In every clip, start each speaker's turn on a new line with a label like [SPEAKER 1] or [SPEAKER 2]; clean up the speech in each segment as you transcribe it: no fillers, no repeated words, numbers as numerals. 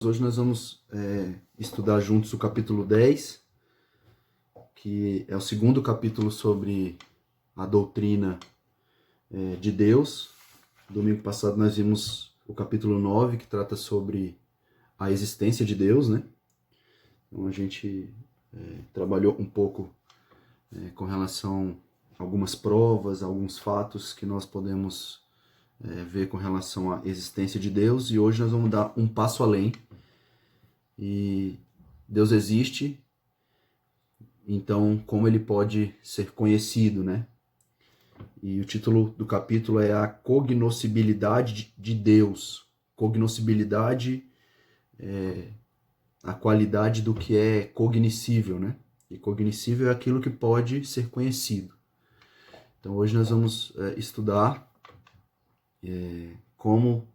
[SPEAKER 1] Hoje nós vamos estudar juntos o capítulo 10, que é o segundo capítulo sobre a doutrina de Deus. Domingo passado nós vimos o capítulo 9, que trata sobre a existência de Deus, né? Então a gente trabalhou um pouco com relação a algumas provas, alguns fatos que nós podemos ver com relação à existência de Deus, e hoje nós vamos dar um passo além. E Deus existe, então como ele pode ser conhecido, né? E o título do capítulo é a cognoscibilidade de Deus. Cognoscibilidade é a qualidade do que é cognoscível, né? E cognoscível é aquilo que pode ser conhecido. Então hoje nós vamos estudar como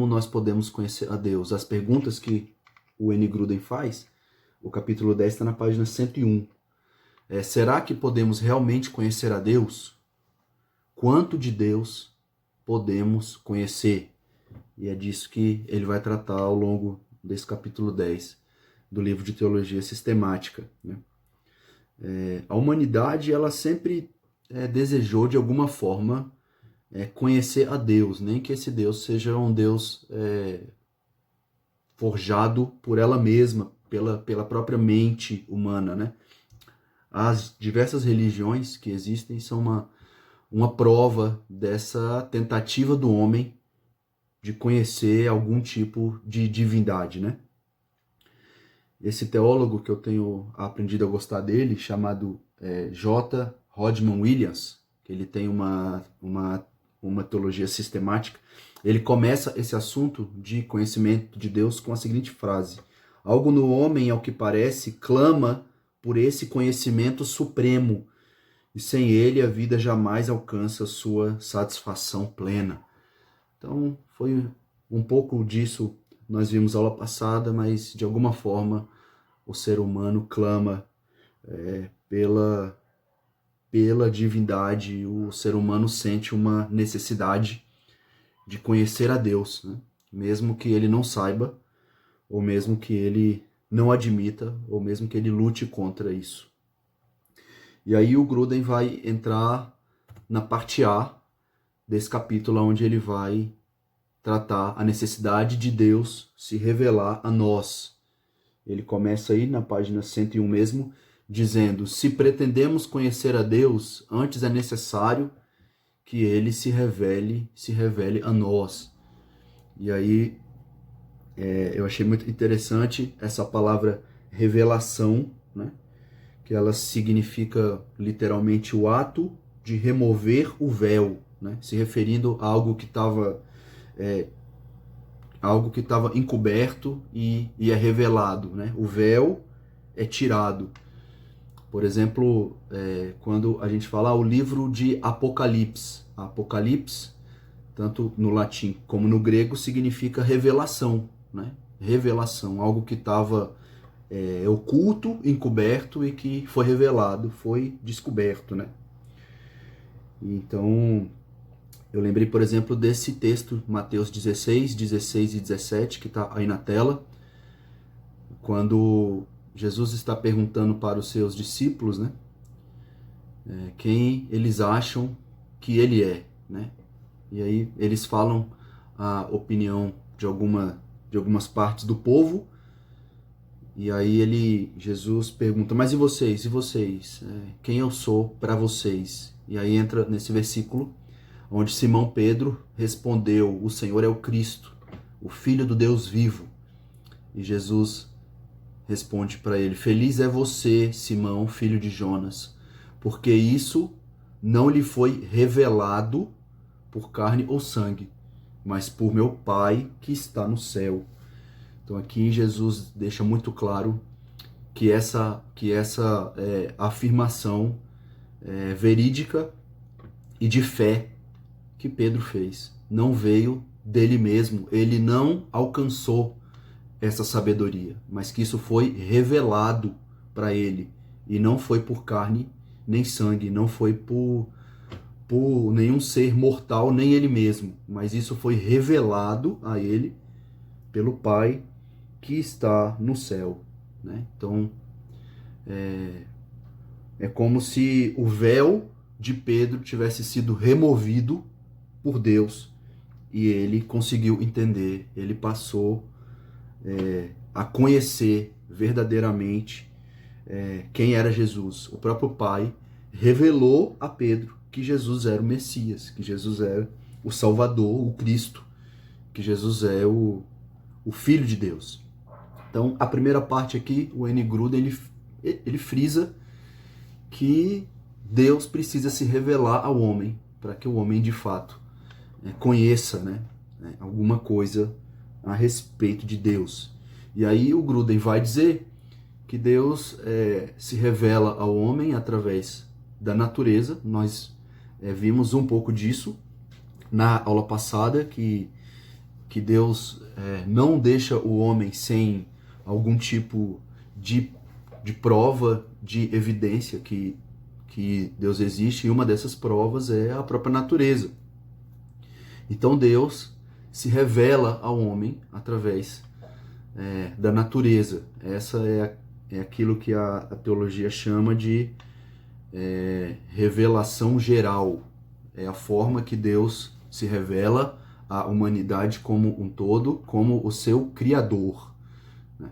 [SPEAKER 1] nós podemos conhecer a Deus. As perguntas que o N. Gruden faz, o capítulo 10 está na página 101. Será que podemos realmente conhecer a Deus? Quanto de Deus podemos conhecer? E é disso que ele vai tratar ao longo desse capítulo 10 do livro de Teologia Sistemática, né? A humanidade, ela sempre desejou, de alguma forma, conhecer a Deus, nem que esse Deus seja um Deus forjado por ela mesma, pela própria mente humana, né? As diversas religiões que existem são uma prova dessa tentativa do homem de conhecer algum tipo de divindade, né? Esse teólogo que eu tenho aprendido a gostar dele, chamado J. Hodgman Williams, que ele tem uma teologia sistemática, ele começa esse assunto de conhecimento de Deus com a seguinte frase: algo no homem, ao que parece, clama por esse conhecimento supremo, e sem ele a vida jamais alcança sua satisfação plena. Então, foi um pouco disso nós vimos aula passada, mas de alguma forma o ser humano clama pela divindade. O ser humano sente uma necessidade de conhecer a Deus, né? Mesmo que ele não saiba, ou mesmo que ele não admita, ou mesmo que ele lute contra isso. E aí o Gruden vai entrar na parte A desse capítulo, onde ele vai tratar a necessidade de Deus se revelar a nós. Ele começa aí na página 101 mesmo, dizendo: se pretendemos conhecer a Deus, antes é necessário que ele se revele a nós. E aí eu achei muito interessante essa palavra revelação, né? Que ela significa literalmente o ato de remover o véu, né? Se referindo a algo que estava encoberto e é revelado, né? O véu é tirado. Por exemplo, quando a gente fala o livro de Apocalipse. Apocalipse, tanto no latim como no grego, significa revelação, né? Revelação, algo que estava oculto, encoberto e que foi revelado, foi descoberto, né? Então, eu lembrei, por exemplo, desse texto, Mateus 16, 16 e 17, que está aí na tela, quando Jesus está perguntando para os seus discípulos, né? Quem eles acham que ele é, né? E aí eles falam a opinião de algumas partes do povo. E aí Jesus pergunta: mas e vocês? E vocês? Quem eu sou para vocês? E aí entra nesse versículo onde Simão Pedro respondeu: o Senhor é o Cristo, o Filho do Deus vivo. E Jesus responde para ele: feliz é você, Simão, filho de Jonas, porque isso não lhe foi revelado por carne ou sangue, mas por meu Pai que está no céu. Então aqui Jesus deixa muito claro que essa afirmação verídica e de fé que Pedro fez não veio dele mesmo, ele não alcançou essa sabedoria, mas que isso foi revelado para ele, e não foi por carne nem sangue, não foi por nenhum ser mortal, nem ele mesmo, mas isso foi revelado a ele pelo Pai que está no céu, né? Então, é como se o véu de Pedro tivesse sido removido por Deus e ele conseguiu entender, ele passou a conhecer verdadeiramente quem era Jesus. O próprio Pai revelou a Pedro que Jesus era o Messias, que Jesus era o Salvador, o Cristo, que Jesus é o Filho de Deus. Então, a primeira parte aqui, o N. Gruden, ele frisa que Deus precisa se revelar ao homem, para que o homem, de fato, conheça, né, alguma coisa a respeito de Deus. E aí o Gruden vai dizer que Deus se revela ao homem através da natureza. Nós vimos um pouco disso na aula passada, que Deus não deixa o homem sem algum tipo de prova, de evidência que Deus existe, e uma dessas provas é a própria natureza. Então Deus se revela ao homem através da natureza. Essa é aquilo que a teologia chama de revelação geral. É a forma que Deus se revela à humanidade como um todo, como o seu Criador. Né?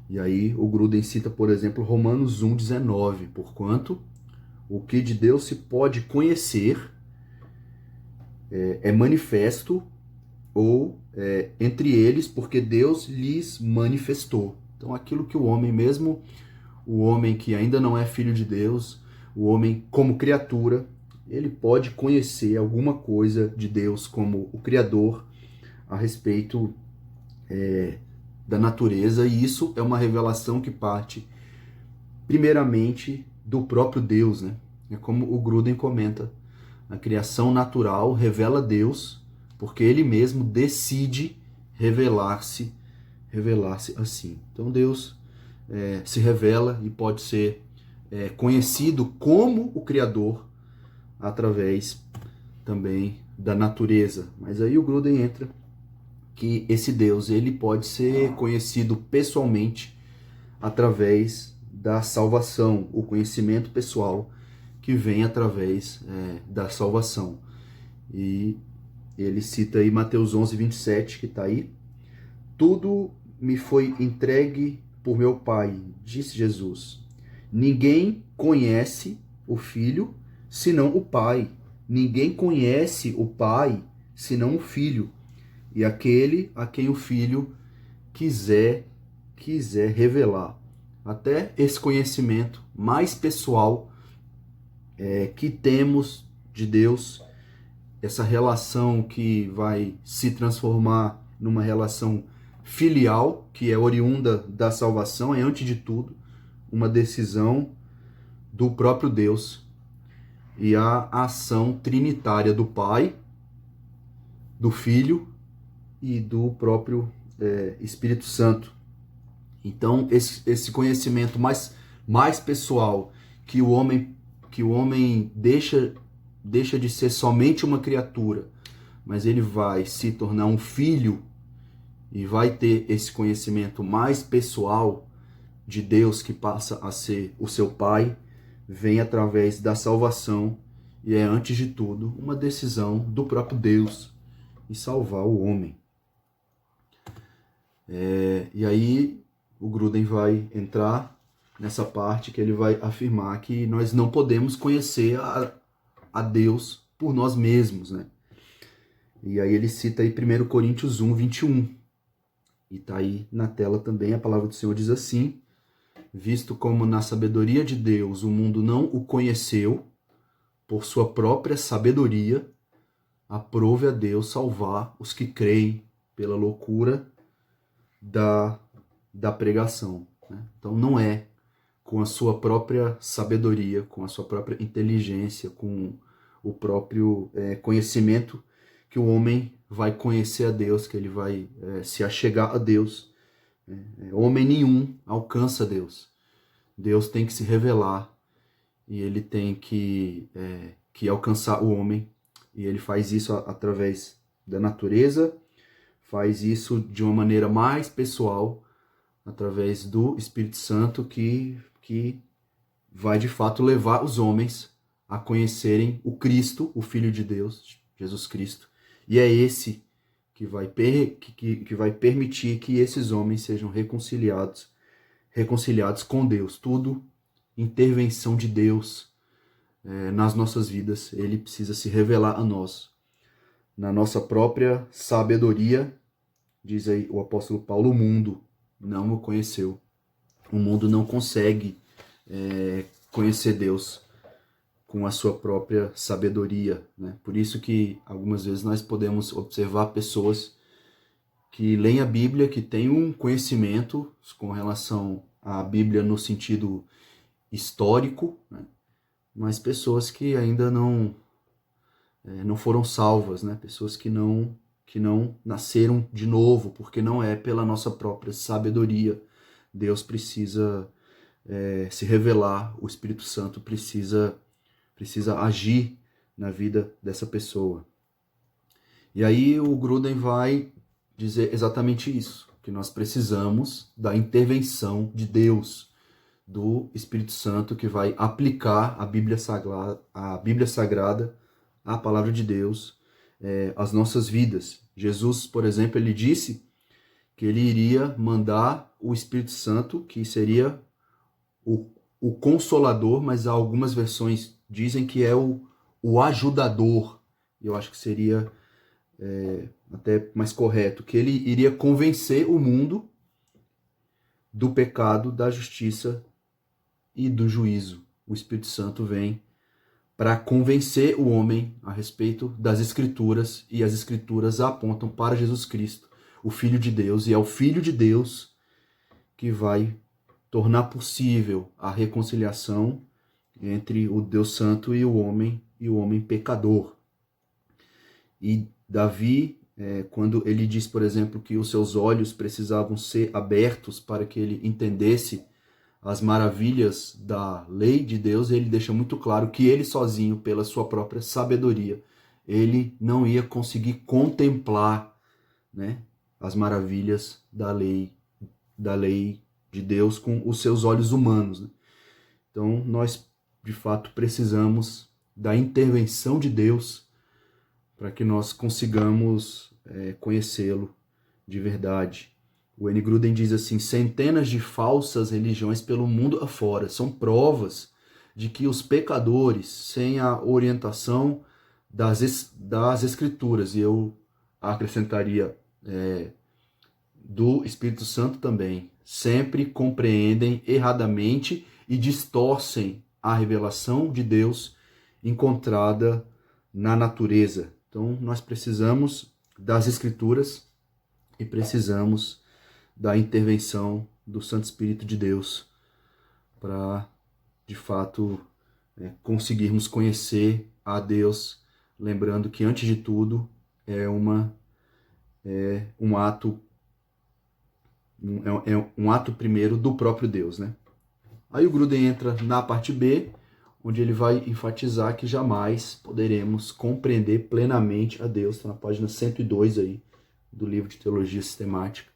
[SPEAKER 1] E aí o Gruden cita, por exemplo, Romanos 1,19. Porquanto o que de Deus se pode conhecer é manifesto, ou entre eles, porque Deus lhes manifestou. Então aquilo que o homem, mesmo o homem que ainda não é filho de Deus, o homem como criatura, ele pode conhecer alguma coisa de Deus como o Criador a respeito da natureza, e isso é uma revelação que parte primeiramente do próprio Deus, né? É como o Gruden comenta, a criação natural revela Deus, porque ele mesmo decide revelar-se assim. Então Deus se revela e pode ser conhecido como o Criador através também da natureza. Mas aí o Gruden entra que esse Deus ele pode ser conhecido pessoalmente através da salvação, o conhecimento pessoal que vem através da salvação. E ele cita aí Mateus 11:27, que está aí. Tudo me foi entregue por meu Pai, disse Jesus. Ninguém conhece o Filho senão o Pai. Ninguém conhece o Pai senão o Filho. E aquele a quem o Filho quiser revelar. Até esse conhecimento mais pessoal que temos de Deus, essa relação que vai se transformar numa relação filial, que é oriunda da salvação, é antes de tudo uma decisão do próprio Deus e a ação trinitária do Pai, do Filho e do próprio Espírito Santo. Então esse conhecimento mais pessoal, que o homem deixa de ser somente uma criatura, mas ele vai se tornar um filho e vai ter esse conhecimento mais pessoal de Deus, que passa a ser o seu Pai, vem através da salvação e é, antes de tudo, uma decisão do próprio Deus em salvar o homem. E aí o Gruden vai entrar nessa parte que ele vai afirmar que nós não podemos conhecer a Deus por nós mesmos, né? E aí ele cita aí 1 Coríntios 1:21. E está aí na tela também, a palavra do Senhor diz assim: visto como na sabedoria de Deus o mundo não o conheceu, por sua própria sabedoria, aprove a Deus salvar os que creem pela loucura da pregação. Né? Então não é com a sua própria sabedoria, com a sua própria inteligência, com o próprio conhecimento que o homem vai conhecer a Deus, que ele vai se achegar a Deus. Homem nenhum alcança Deus. Deus tem que se revelar e ele tem que alcançar o homem. E ele faz isso através da natureza, faz isso de uma maneira mais pessoal através do Espírito Santo que vai de fato levar os homens a conhecerem o Cristo, o Filho de Deus, Jesus Cristo. E é esse que vai permitir que esses homens sejam reconciliados com Deus. Tudo intervenção de Deus nas nossas vidas. Ele precisa se revelar a nós. Na nossa própria sabedoria, diz aí o apóstolo Paulo, o mundo não o conheceu. O mundo não consegue conhecer Deus com a sua própria sabedoria, né? Por isso que algumas vezes nós podemos observar pessoas que leem a Bíblia, que têm um conhecimento com relação à Bíblia no sentido histórico, né? Mas pessoas que ainda não foram salvas, né? Pessoas que não nasceram de novo, porque não é pela nossa própria sabedoria. Deus precisa se revelar, o Espírito Santo precisa agir na vida dessa pessoa. E aí o Gruden vai dizer exatamente isso, que nós precisamos da intervenção de Deus, do Espírito Santo, que vai aplicar a Bíblia Sagrada, a Palavra de Deus, às nossas vidas. Jesus, por exemplo, ele disse que ele iria mandar o Espírito Santo, que seria o Consolador, mas algumas versões dizem que é o ajudador. Eu acho que seria até mais correto, que ele iria convencer o mundo do pecado, da justiça e do juízo. O Espírito Santo vem para convencer o homem a respeito das Escrituras, e as Escrituras apontam para Jesus Cristo, o Filho de Deus, e é o Filho de Deus que vai tornar possível a reconciliação entre o Deus Santo e o homem pecador. E Davi, quando ele diz, por exemplo, que os seus olhos precisavam ser abertos para que ele entendesse as maravilhas da lei de Deus, ele deixa muito claro que ele sozinho, pela sua própria sabedoria, ele não ia conseguir contemplar, né, as maravilhas da lei de Deus com os seus olhos humanos, né? Então, nós, de fato, precisamos da intervenção de Deus para que nós consigamos conhecê-lo de verdade. O N. Gruden diz assim: centenas de falsas religiões pelo mundo afora são provas de que os pecadores, sem a orientação das Escrituras, e eu acrescentaria do Espírito Santo também, sempre compreendem erradamente e distorcem a revelação de Deus encontrada na natureza. Então, nós precisamos das Escrituras e precisamos da intervenção do Santo Espírito de Deus para, de fato, conseguirmos conhecer a Deus, lembrando que, antes de tudo, é um ato primeiro do próprio Deus, né? Aí o Gruden entra na parte B, onde ele vai enfatizar que jamais poderemos compreender plenamente a Deus. Está na página 102 aí do livro de Teologia Sistemática.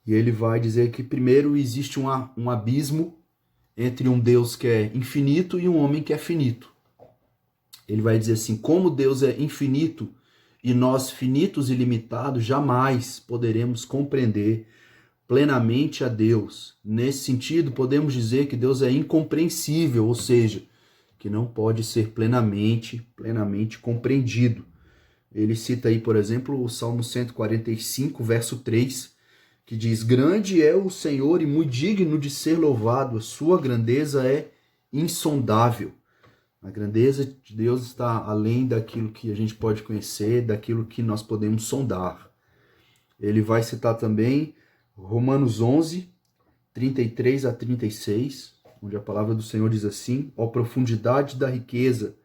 [SPEAKER 1] E ele vai dizer que primeiro existe um abismo entre um Deus que é infinito e um homem que é finito. Ele vai dizer assim: como Deus é infinito e nós finitos e limitados, jamais poderemos compreender plenamente a Deus. Nesse sentido, podemos dizer que Deus é incompreensível, ou seja, que não pode ser plenamente compreendido. Ele cita aí, por exemplo, o Salmo 145, verso 3, que diz: grande é o Senhor e muito digno de ser louvado, a sua grandeza é insondável. A grandeza de Deus está além daquilo que a gente pode conhecer, daquilo que nós podemos sondar. Ele vai citar também Romanos 11, 33 a 36, onde a palavra do Senhor diz assim: ó profundidade da riqueza,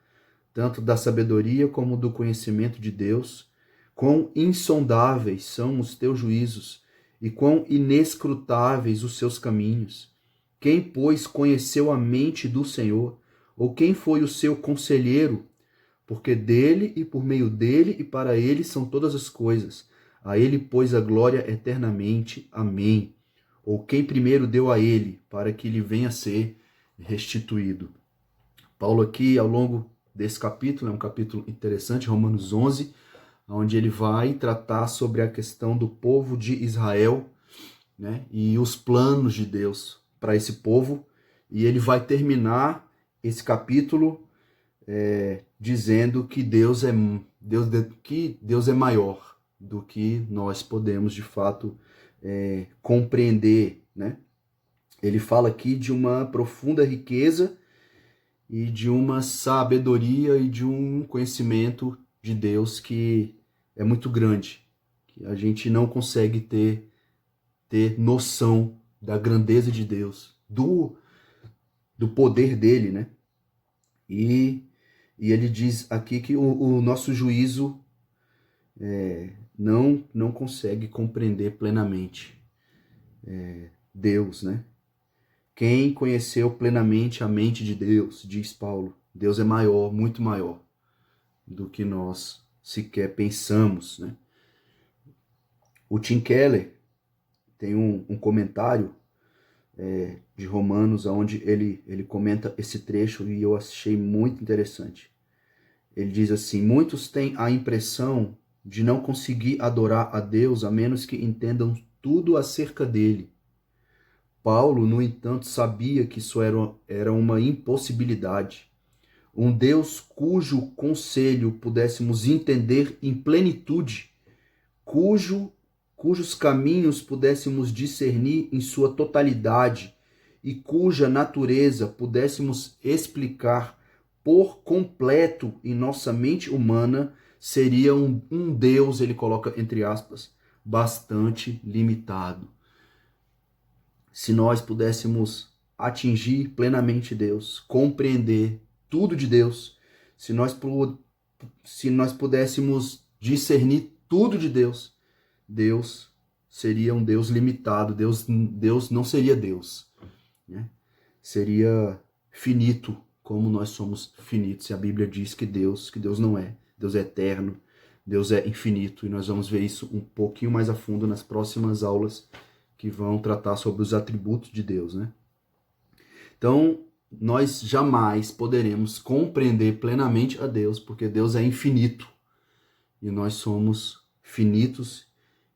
[SPEAKER 1] tanto da sabedoria como do conhecimento de Deus, quão insondáveis são os teus juízos, e quão inescrutáveis os seus caminhos. Quem, pois, conheceu a mente do Senhor? Ou quem foi o seu conselheiro? Porque dele, e por meio dele, e para ele são todas as coisas. A ele, pois, a glória eternamente. Amém. ou quem primeiro deu a ele, para que lhe venha a ser restituído. Paulo aqui, ao longo desse capítulo, é um capítulo interessante, Romanos 11, onde ele vai tratar sobre a questão do povo de Israel, né, e os planos de Deus para esse povo, e ele vai terminar esse capítulo dizendo que Deus é maior do que nós podemos de fato compreender, né? Ele fala aqui de uma profunda riqueza e de uma sabedoria e de um conhecimento de Deus que é muito grande, que a gente não consegue ter noção da grandeza de Deus, do poder dele, né? E ele diz aqui que o nosso juízo não consegue compreender plenamente Deus, né? Quem conheceu plenamente a mente de Deus, diz Paulo, Deus é maior, muito maior do que nós sequer pensamos, né? O Tim Keller tem um comentário de Romanos, onde ele comenta esse trecho e eu achei muito interessante. Ele diz assim: muitos têm a impressão de não conseguir adorar a Deus a menos que entendam tudo acerca dele. Paulo, no entanto, sabia que isso era uma impossibilidade. Um Deus cujo conselho pudéssemos entender em plenitude, cujos caminhos pudéssemos discernir em sua totalidade e cuja natureza pudéssemos explicar por completo em nossa mente humana, seria um Deus, ele coloca entre aspas, bastante limitado. Se nós pudéssemos atingir plenamente Deus, compreender tudo de Deus, se nós pudéssemos discernir tudo de Deus, Deus seria um Deus limitado, Deus não seria Deus, né? Seria finito, como nós somos finitos. E a Bíblia diz que Deus não é. Deus é eterno, Deus é infinito, e nós vamos ver isso um pouquinho mais a fundo nas próximas aulas que vão tratar sobre os atributos de Deus, né? Então, nós jamais poderemos compreender plenamente a Deus, porque Deus é infinito e nós somos finitos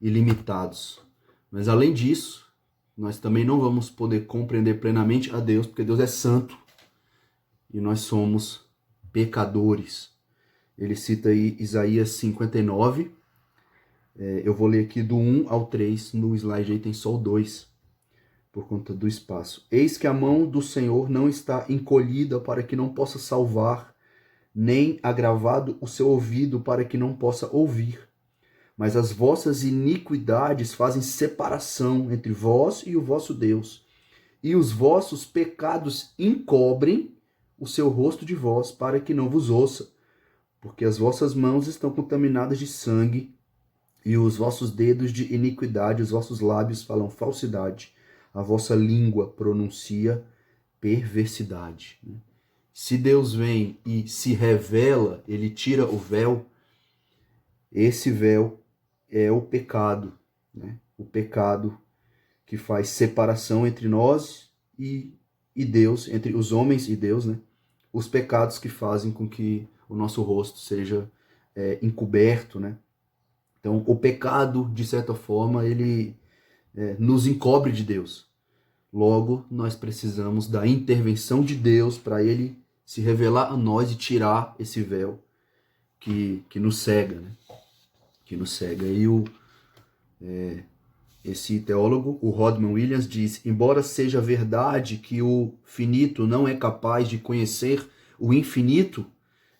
[SPEAKER 1] e limitados. Mas além disso, nós também não vamos poder compreender plenamente a Deus, porque Deus é santo e nós somos pecadores. Ele cita aí Isaías 59, eu vou ler aqui do 1 ao 3, no slide aí tem só o 2, por conta do espaço. Eis que a mão do Senhor não está encolhida para que não possa salvar, nem agravado o seu ouvido para que não possa ouvir. Mas as vossas iniquidades fazem separação entre vós e o vosso Deus, e os vossos pecados encobrem o seu rosto de vós, para que não vos ouça, porque as vossas mãos estão contaminadas de sangue, e os vossos dedos de iniquidade, os vossos lábios falam falsidade, a vossa língua pronuncia perversidade. Se Deus vem e se revela, ele tira o véu, esse véu é o pecado, né? O pecado que faz separação entre nós e Deus, entre os homens e Deus, né? Os pecados que fazem com que o nosso rosto seja encoberto, né? Então, o pecado, de certa forma, ele nos encobre de Deus. Logo, nós precisamos da intervenção de Deus para ele se revelar a nós e tirar esse véu que nos cega, né? Que nos cega. E esse teólogo, o Rodman Williams, diz: embora seja verdade que o finito não é capaz de conhecer o infinito,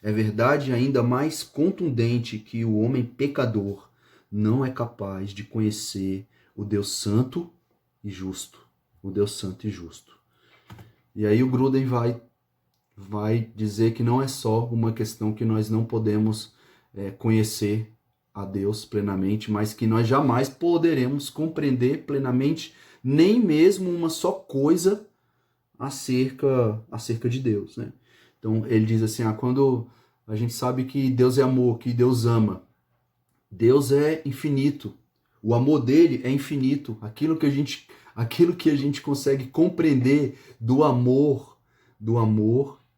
[SPEAKER 1] é verdade ainda mais contundente que o homem pecador não é capaz de conhecer o Deus santo e justo. O Deus santo e justo. E aí o Gruden vai dizer que não é só uma questão que nós não podemos conhecer a Deus plenamente, mas que nós jamais poderemos compreender plenamente nem mesmo uma só coisa acerca de Deus, né? Então ele diz assim, quando a gente sabe que Deus é amor, que Deus ama, Deus é infinito, o amor dele é infinito, aquilo que a gente aquilo que a gente consegue compreender do amor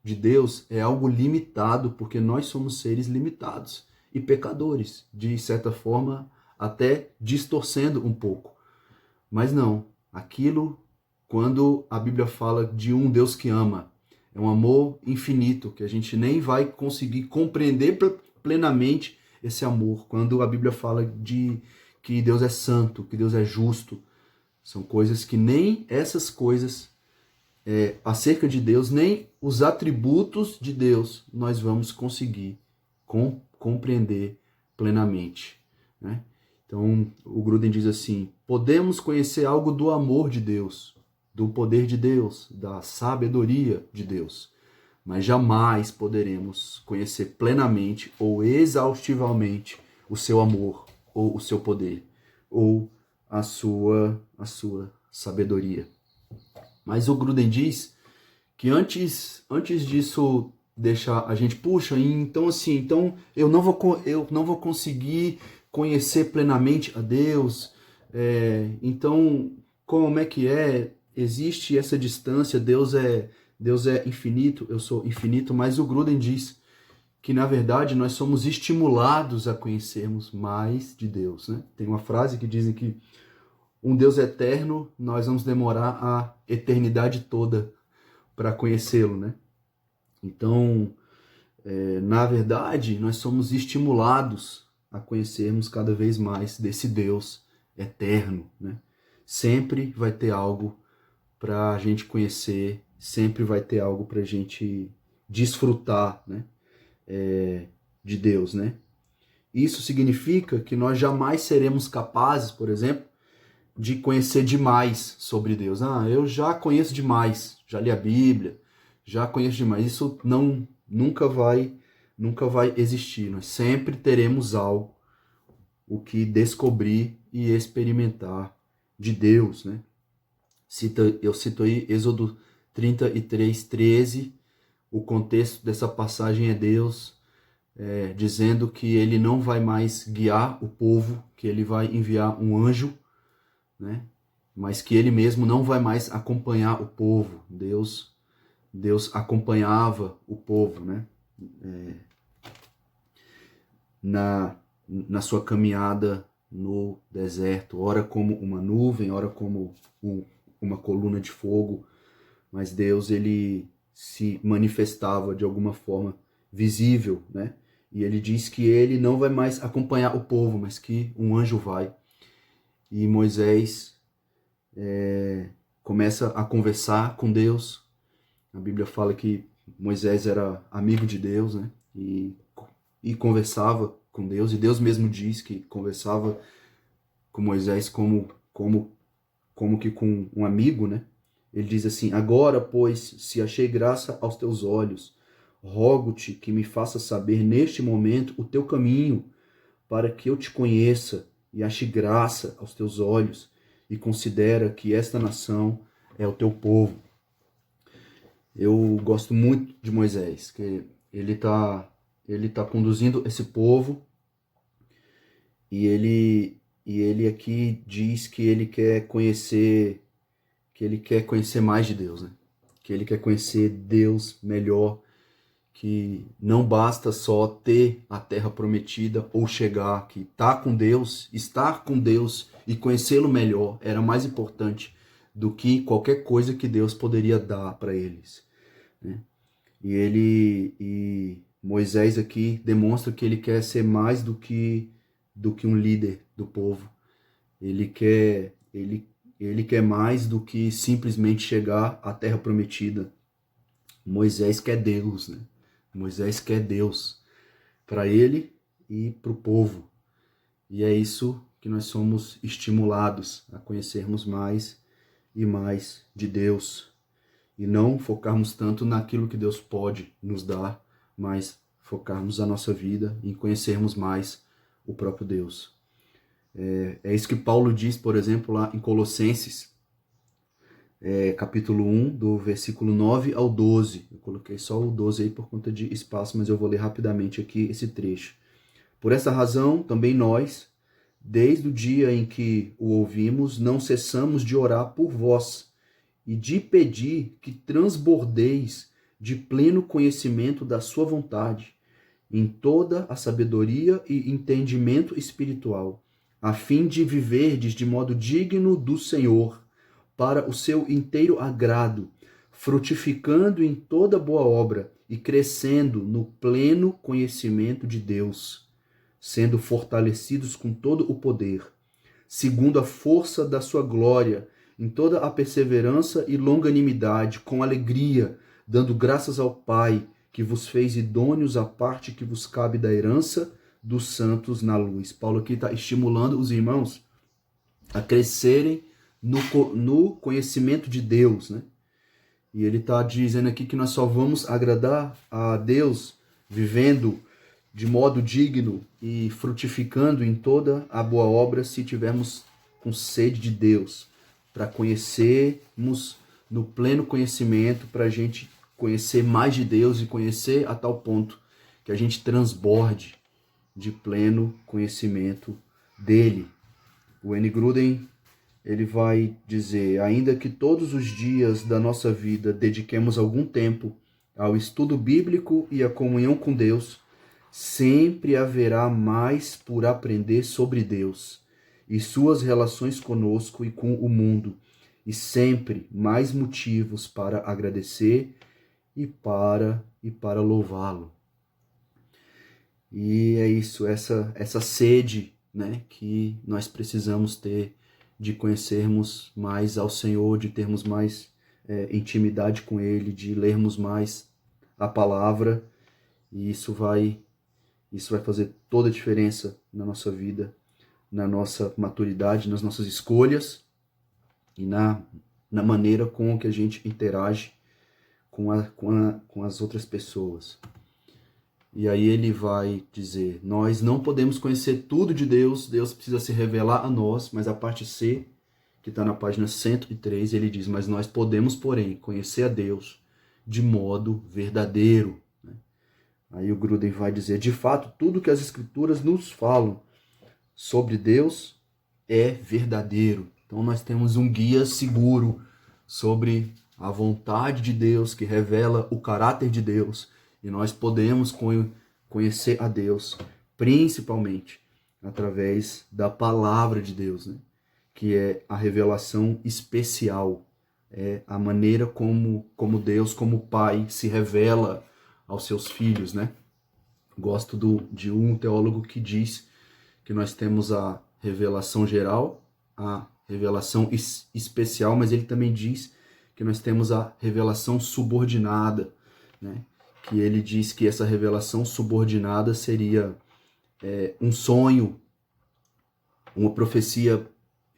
[SPEAKER 1] de Deus é algo limitado, porque nós somos seres limitados e pecadores, de certa forma até distorcendo um pouco. Mas não, aquilo, quando a Bíblia fala de um Deus que ama, é um amor infinito, que a gente nem vai conseguir compreender plenamente esse amor. Quando a Bíblia fala de que Deus é santo, que Deus é justo, são coisas que nem essas coisas acerca de Deus, nem os atributos de Deus nós vamos conseguir compreender plenamente, né? Então, o Grudem diz assim: podemos conhecer algo do amor de Deus, do poder de Deus, da sabedoria de Deus, mas jamais poderemos conhecer plenamente ou exaustivamente o seu amor, ou o seu poder, ou a sua sabedoria. Mas o Grudem diz que antes disso deixar a gente, puxa, então assim, então eu não vou conseguir conhecer plenamente a Deus, então como é que é? Existe essa distância, Deus é infinito, eu sou infinito, mas o Grudem diz que na verdade nós somos estimulados a conhecermos mais de Deus, né? Tem uma frase que dizem que um Deus eterno, nós vamos demorar a eternidade toda para conhecê-lo, né? Então, na verdade, nós somos estimulados a conhecermos cada vez mais desse Deus eterno, né? Sempre vai ter algo para a gente conhecer, sempre vai ter algo para a gente desfrutar, né? De Deus, né? Isso significa que nós jamais seremos capazes, por exemplo, de conhecer demais sobre Deus. Eu já conheço demais, já li a Bíblia, já conheço demais. Isso nunca vai existir. Nós sempre teremos algo o que descobrir e experimentar de Deus, né? Eu cito aí Êxodo 33, 13. O contexto dessa passagem é Deus dizendo que ele não vai mais guiar o povo, que ele vai enviar um anjo, né? Mas que ele mesmo não vai mais acompanhar o povo. Deus acompanhava o povo, né? Na sua caminhada no deserto, ora como uma nuvem, ora como uma coluna de fogo, mas Deus, ele se manifestava de alguma forma visível, né? E ele diz que ele não vai mais acompanhar o povo, mas que um anjo vai. E Moisés começa a conversar com Deus. A Bíblia fala que Moisés era amigo de Deus, né? E conversava com Deus. E Deus mesmo diz que conversava com Moisés como que com um amigo, né? Ele diz assim: agora, pois, se achei graça aos teus olhos, rogo-te que me faças saber neste momento o teu caminho, para que eu te conheça e ache graça aos teus olhos, e considera que esta nação é o teu povo. Eu gosto muito de Moisés, que ele tá conduzindo esse povo, e ele aqui diz que ele quer conhecer mais de Deus, né? Que ele quer conhecer Deus melhor, que não basta só ter a terra prometida ou chegar, que estar com Deus e conhecê-lo melhor era mais importante do que qualquer coisa que Deus poderia dar para eles, né? E Moisés aqui demonstra que ele quer ser mais do que um líder do povo. Ele quer mais do que simplesmente chegar à terra prometida. Moisés quer Deus, né? Moisés quer Deus para ele e para o povo. E é isso que nós somos estimulados a conhecermos mais e mais de Deus. E não focarmos tanto naquilo que Deus pode nos dar, mas focarmos a nossa vida em conhecermos mais o próprio Deus. É isso que Paulo diz, por exemplo, lá em Colossenses, capítulo 1, do versículo 9 ao 12. Eu coloquei só o 12 aí por conta de espaço, mas eu vou ler rapidamente aqui esse trecho. Por essa razão, também nós, Desde o dia em que o ouvimos, não cessamos de orar por vós e de pedir que transbordeis de pleno conhecimento da sua vontade, em toda a sabedoria e entendimento espiritual, a fim de viverdes de modo digno do Senhor, para o seu inteiro agrado, frutificando em toda boa obra e crescendo no pleno conhecimento de Deus, sendo fortalecidos com todo o poder, segundo a força da sua glória, em toda a perseverança e longanimidade, com alegria, dando graças ao Pai, que vos fez idôneos à parte que vos cabe da herança dos santos na luz. Paulo aqui está estimulando os irmãos a crescerem no conhecimento de Deus, né? E ele está dizendo aqui que nós só vamos agradar a Deus vivendo de modo digno e frutificando em toda a boa obra se tivermos com sede de Deus, para conhecermos no pleno conhecimento, para a gente conhecer mais de Deus e conhecer a tal ponto que a gente transborde de pleno conhecimento dele. O N. Gruden, ele vai dizer: ainda que todos os dias da nossa vida dediquemos algum tempo ao estudo bíblico e à comunhão com Deus, sempre haverá mais por aprender sobre Deus e suas relações conosco e com o mundo, e sempre mais motivos para agradecer e para louvá-lo. E é isso, essa sede, né, que nós precisamos ter de conhecermos mais ao Senhor, de termos mais intimidade com Ele, de lermos mais a palavra, e isso vai fazer toda a diferença na nossa vida, na nossa maturidade, nas nossas escolhas e na maneira com que a gente interage com as outras pessoas. E aí ele vai dizer: nós não podemos conhecer tudo de Deus, Deus precisa se revelar a nós, mas a parte C, que está na página 103, ele diz: mas nós podemos, porém, conhecer a Deus de modo verdadeiro. Aí o Gruden vai dizer: de fato, tudo que as Escrituras nos falam sobre Deus é verdadeiro. Então nós temos um guia seguro sobre a vontade de Deus, que revela o caráter de Deus, e nós podemos conhecer a Deus, principalmente através da palavra de Deus, né? Que é a revelação especial, é a maneira como Deus, como Pai, se revela aos seus filhos, né? Gosto de um teólogo que diz que nós temos a revelação geral, a revelação especial, mas ele também diz que nós temos a revelação subordinada, né? Que ele diz que essa revelação subordinada seria um sonho, uma profecia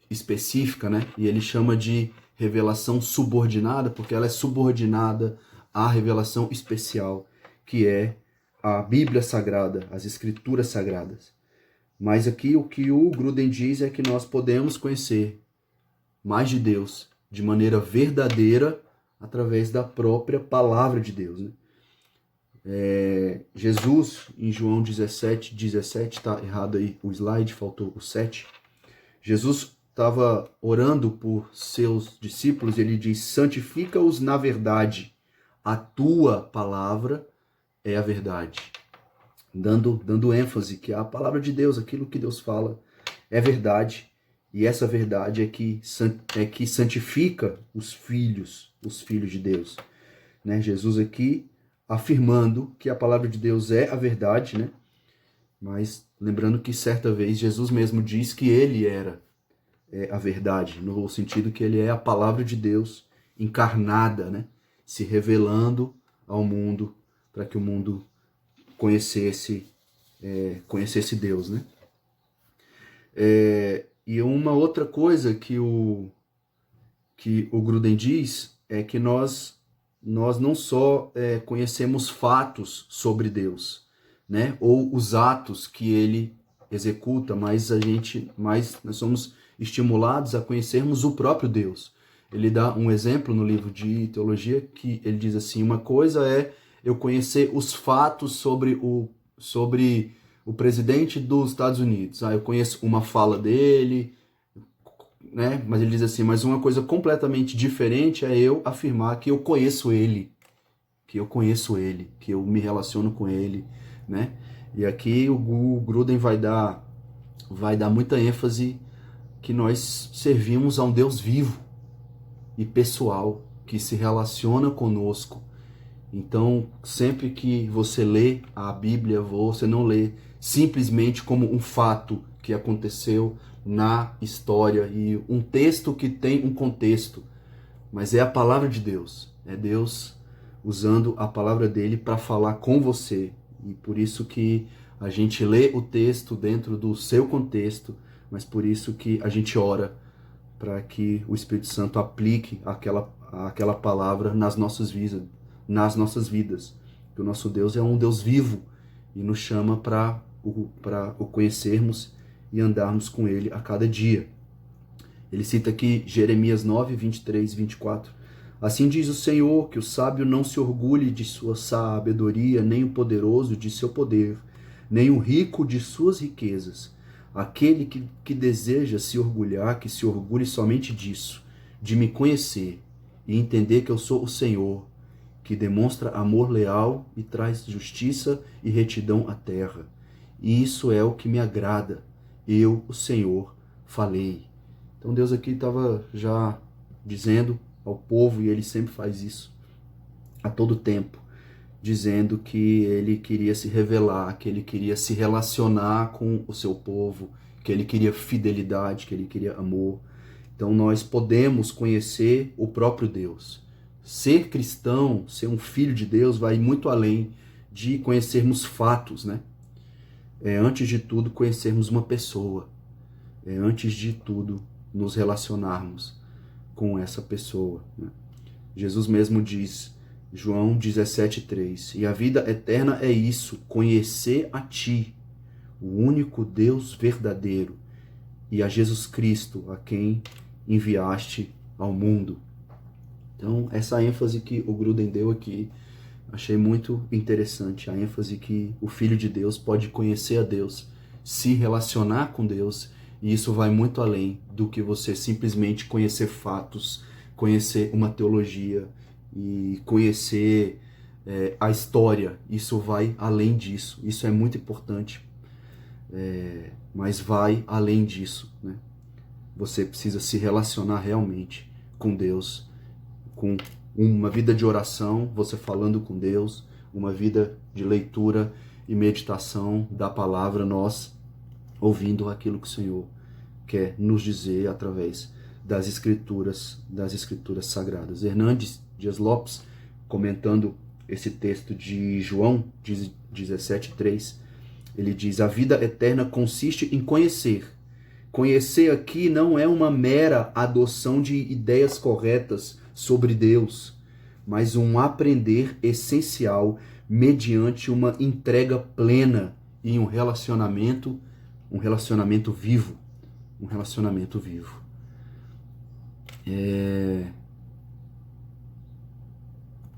[SPEAKER 1] específica, né? E ele chama de revelação subordinada porque ela é subordinada à revelação especial, que é a Bíblia Sagrada, as Escrituras Sagradas. Mas aqui o que o Gruden diz é que nós podemos conhecer mais de Deus de maneira verdadeira através da própria palavra de Deus, né? Jesus, em João 17, tá errado aí o slide, faltou o 7. Jesus estava orando por seus discípulos e ele diz: santifica-os na verdade, a tua palavra é a verdade. Dando ênfase que a palavra de Deus, aquilo que Deus fala, é verdade. E essa verdade é que santifica os filhos de Deus, né? Jesus aqui afirmando que a palavra de Deus é a verdade, né? Mas lembrando que certa vez Jesus mesmo diz que ele era a verdade, no sentido que ele é a palavra de Deus encarnada, né? Se revelando ao mundo para que o mundo conhecesse Deus, né? E uma outra coisa que o Gruden diz é que nós não só conhecemos fatos sobre Deus, né? Ou os atos que ele executa, mas nós somos estimulados a conhecermos o próprio Deus. Ele dá um exemplo no livro de teologia que ele diz assim: uma coisa é eu conhecer os fatos sobre o presidente dos Estados Unidos. Eu conheço uma fala dele, né? Mas ele diz assim, mas uma coisa completamente diferente é eu afirmar que eu conheço ele, que eu me relaciono com ele, né? E aqui o Gruden vai dar muita ênfase que nós servimos a um Deus vivo e pessoal, que se relaciona conosco. Então, sempre que você lê a Bíblia, você não lê simplesmente como um fato que aconteceu na história e um texto que tem um contexto, mas é a palavra de Deus. É Deus usando a palavra dele para falar com você. E por isso que a gente lê o texto dentro do seu contexto, mas por isso que a gente ora para que o Espírito Santo aplique aquela palavra nas nossas vidas. Que o nosso Deus é um Deus vivo e nos chama para o conhecermos e andarmos com ele a cada dia. Ele cita aqui Jeremias 9, 23 e 24. Assim diz o Senhor, que o sábio não se orgulhe de sua sabedoria, nem o poderoso de seu poder, nem o rico de suas riquezas. Aquele que deseja se orgulhar, que se orgulhe somente disso, de me conhecer e entender que eu sou o Senhor, que demonstra amor leal e traz justiça e retidão à terra. E isso é o que me agrada. Eu, o Senhor, falei. Então Deus aqui estava já dizendo ao povo, e ele sempre faz isso a todo tempo, dizendo que ele queria se revelar, que ele queria se relacionar com o seu povo, que ele queria fidelidade, que ele queria amor. Então nós podemos conhecer o próprio Deus. Ser cristão, ser um filho de Deus, vai muito além de conhecermos fatos, né? É antes de tudo conhecermos uma pessoa. É antes de tudo nos relacionarmos com essa pessoa, né? Jesus mesmo diz, João 17,3, e a vida eterna é isso, conhecer a ti, o único Deus verdadeiro, e a Jesus Cristo, a quem enviaste ao mundo. Então, essa ênfase que o Gruden deu aqui, achei muito interessante, a ênfase que o Filho de Deus pode conhecer a Deus, se relacionar com Deus, e isso vai muito além do que você simplesmente conhecer fatos, conhecer uma teologia e conhecer a história. Isso vai além disso. Isso é muito importante, mas vai além disso, né? Você precisa se relacionar realmente com Deus, com uma vida de oração, você falando com Deus, uma vida de leitura e meditação da palavra, nós ouvindo aquilo que o Senhor quer nos dizer através das escrituras sagradas. Hernandes Dias Lopes, comentando esse texto de João 17:3, ele diz: a vida eterna consiste em conhecer. Conhecer aqui não é uma mera adoção de ideias corretas sobre Deus, mas um aprender essencial mediante uma entrega plena e um relacionamento vivo. Um relacionamento vivo.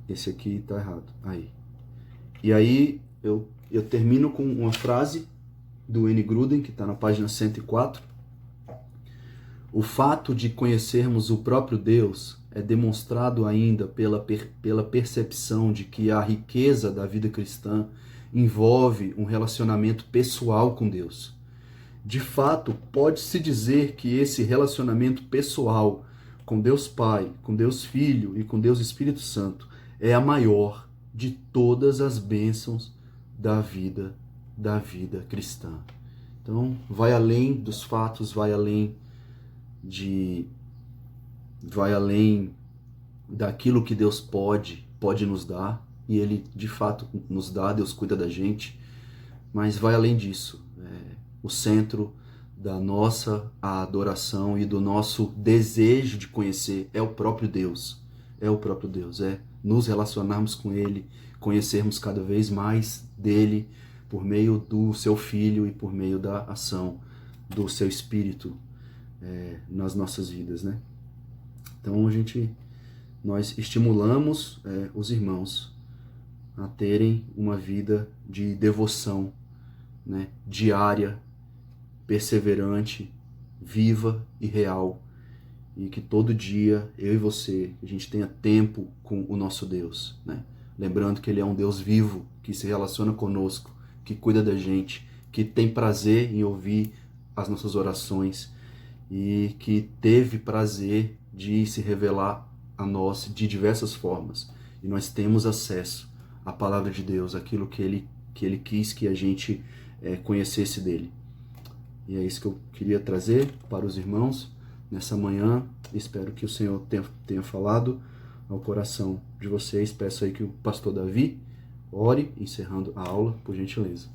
[SPEAKER 1] Esse aqui tá errado. Aí. E aí eu termino com uma frase do N. Gruden, que está na página 104. O fato de conhecermos o próprio Deus é demonstrado ainda pela percepção de que a riqueza da vida cristã envolve um relacionamento pessoal com Deus. De fato, pode-se dizer que esse relacionamento pessoal com Deus Pai, com Deus Filho e com Deus Espírito Santo é a maior de todas as bênçãos da vida cristã. Então, vai além dos fatos, vai além daquilo que Deus pode nos dar, e Ele de fato nos dá, Deus cuida da gente, mas vai além disso. O centro da nossa adoração e do nosso desejo de conhecer é o próprio Deus. É nos relacionarmos com Ele, conhecermos cada vez mais dele por meio do seu Filho e por meio da ação do seu Espírito nas nossas vidas, né? Então nós estimulamos os irmãos a terem uma vida de devoção né, diária, perseverante, viva e real. E que todo dia, eu e você, a gente tenha tempo com o nosso Deus, né? Lembrando que Ele é um Deus vivo, que se relaciona conosco, que cuida da gente, que tem prazer em ouvir as nossas orações e que teve prazer de se revelar a nós de diversas formas. E nós temos acesso à palavra de Deus, aquilo que Ele quis que a gente conhecesse dele. E é isso que eu queria trazer para os irmãos nessa manhã. Espero que o Senhor tenha falado ao coração de vocês. Peço aí que o pastor Davi ore, encerrando a aula, por gentileza.